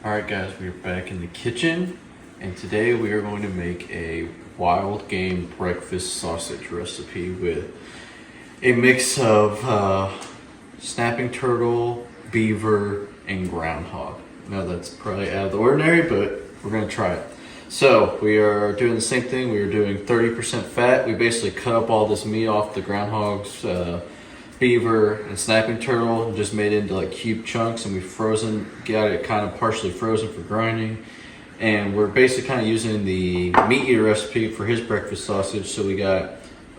Alright guys, we are back in the kitchen and today we are going to make a wild game breakfast sausage recipe with a mix of snapping turtle, beaver, and groundhog. Now that's probably out of the ordinary, but we're going to try it. So we are doing the same thing. We are doing 30% fat. We basically cut up all this meat off the groundhogs, beaver and snapping turtle and just made it into like cube chunks, and we got it kind of partially frozen for grinding. And we're basically kind of using the meat eater recipe for his breakfast sausage. So we got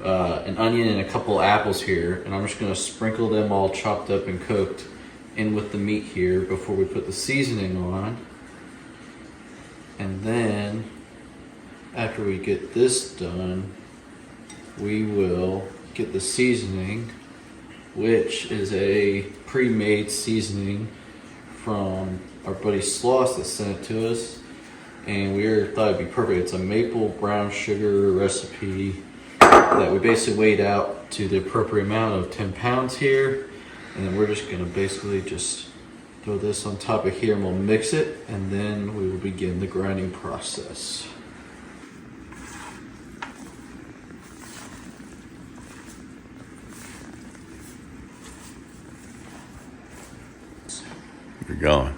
an onion and a couple apples here, and I'm just going to sprinkle them all chopped up and cooked in with the meat here before we put the seasoning on. And then after we get this done, we will get the seasoning, which is a pre-made seasoning from our buddy Sloss that sent it to us, and we thought it'd be perfect. It's a maple brown sugar recipe that we basically weighed out to the appropriate amount of 10 pounds here, and then we're just gonna basically just throw this on top of here and we'll mix it, and then we will begin the grinding process. You're going.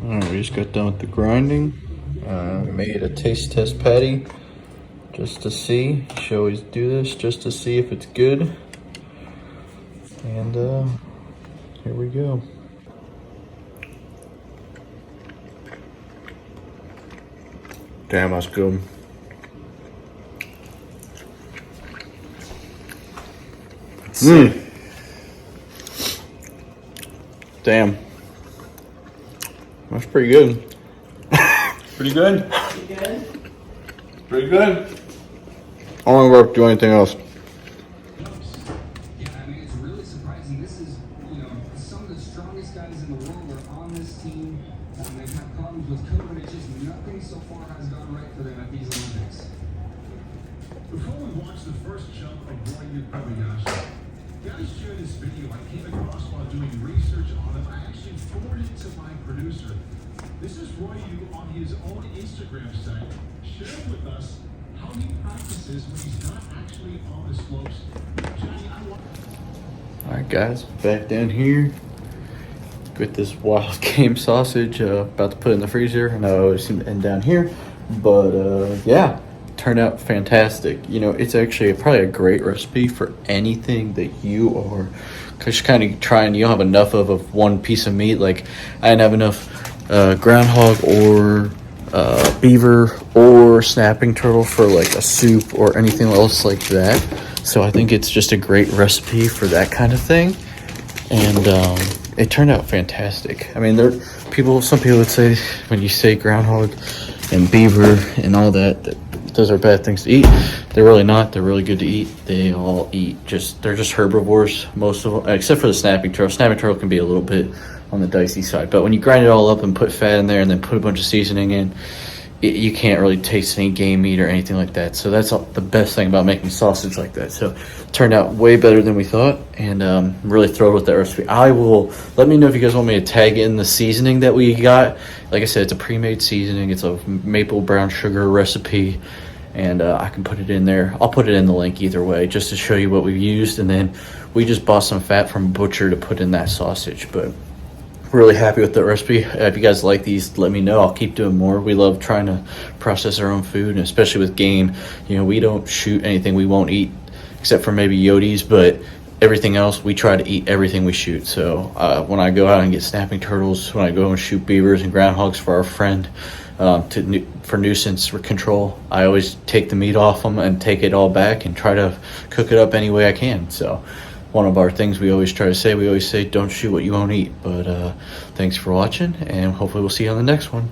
Alright, we just got done with the grinding. Made a taste test patty just to see. Should always do this just to see if it's good. And here we go. Damn, that's good. Damn. That's pretty good. Pretty good? Pretty good? Pretty good. I don't want to do anything else. Yeah, I mean, it's really surprising. This is, some of the strongest guys in the world are on this team. They've had problems with COVID. It's just nothing so far has gone right for them at these Olympics. Before we watch the first chunk of Roy Kobayashi, guys share this video I came across while doing research on him. I actually forwarded it to my producer. This is Roy Yu on his own Instagram site, sharing with us how he practices when he's not actually on the slopes. Johnny, I want... Alright guys, back down here with this wild game sausage, about to put in the freezer. I know I always seem to end down here, but yeah, turned out fantastic. It's actually probably a great recipe for anything that you are just kind of trying. You don't have enough of one piece of meat. Like I didn't have enough groundhog or beaver or snapping turtle for like a soup or anything else like that. So I think it's just a great recipe for that kind of thing, and it turned out fantastic. I mean, some people would say when you say groundhog and beaver and all that those are bad things to eat. They're really not. They're really good to eat. They all eat they're just herbivores, most of them, except for the snapping turtle. Snapping turtle can be a little bit on the dicey side, but when you grind it all up and put fat in there and then put a bunch of seasoning in, you can't really taste any game meat or anything like that. So that's the best thing about making sausage like that. So it turned out way better than we thought, and I'm really thrilled with that recipe. Let me know if you guys want me to tag in the seasoning that we got. Like I said, it's a pre-made seasoning. It's a maple brown sugar recipe, and I can put it in there. I'll put it in the link either way just to show you what we've used, and then we just bought some fat from a butcher to put in that sausage. But really happy with the recipe. If you guys like these, let me know. I'll keep doing more. We love trying to process our own food, and especially with game. We don't shoot anything we won't eat, except for maybe Yotes, but everything else, we try to eat everything we shoot. So when I go out and get snapping turtles, when I go and shoot beavers and groundhogs for our friend for nuisance control. I always take the meat off them and take it all back and try to cook it up any way I can. So one of our things we always try to say, don't shoot what you won't eat. But thanks for watching, and hopefully we'll see you on the next one.